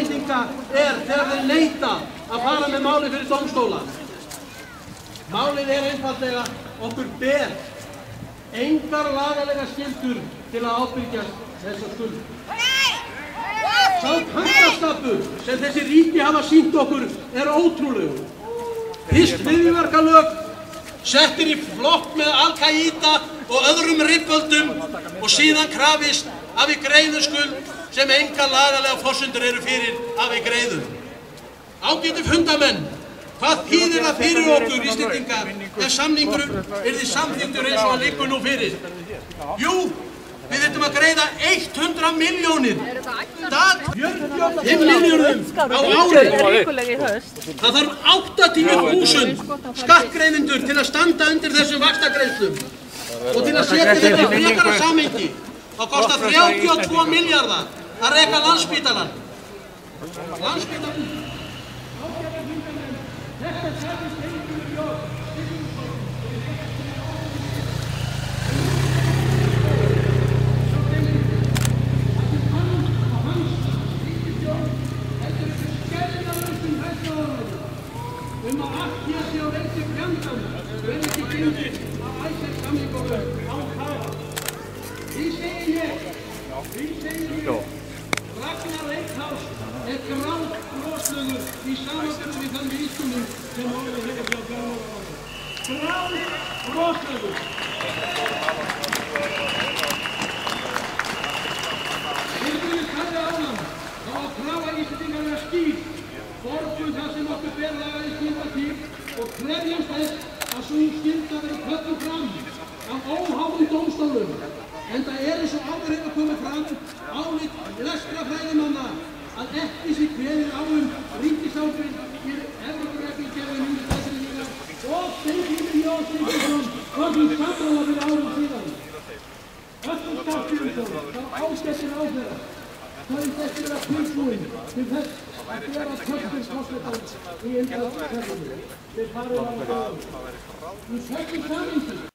Íslendinga þegar þeir neita að fara með málið fyrir dómstóla. Málið einfaldlega okkur ber engar lagalega skyldur til að ábyrgjast þessa skuld. Sá handaskapur sem þessi ríki hafa sýnt okkur ótrúlegur. Fyrst hryðjuverkalög settir í flokk með Al-Qaida og öðrum ribböldum og síðan krafist að við greiðum skuld sem engar lagalega forsendur eru fyrir að við greiðum. Ágætu fundamenn, hvað þýðir það fyrir okkur Íslendingar ef samningurinn yrði samþykktur eins og hann liggur nú fyrir? Jú, við þurfum að greiða 100 milljónir, 45 milljörðum á ári. Það þarf 80.000 skattgreiðendur til að standa undir þessum vaxtagreiðslum. Og til að setja þetta í frekara samhengi, þá kostar 32 milljarða að reka Landspítalann. Þetta sagðist engum í ljóð. Að allt hér sé á reyti fjandans, verði ekki gengið af Icesave-samningunum án tafar. Því segi ég, Ragnar Reykháls grátbroslegur í samanburði við þann misskilning sem orðið hefur hjá fjármálaráðherra. Grátbroslegur. Eins og ég sagði áðan, þá að krafa Íslendinga vera skýr. Borgum það sem okkur ber lagaði skylda til og krefjast þess að sú skylda verði kölluð fram af óháðum dómstólum. Enda eins og áður hefur komið fram álit lestrafræðimanna að ekki sé kveðið á ríkisábyrgð í Evrópureglugerðinni og Steingrímur J. Sigfússon var því sammála fyrir árum síðan. Öllum Skarphéðinsson, þá ágættir ráðherra, sagðist ekki vera tilbúinn til þess að gera kosningaforsetann í innanlandsferðinni. Þeir farið á það. Í þessu samhengi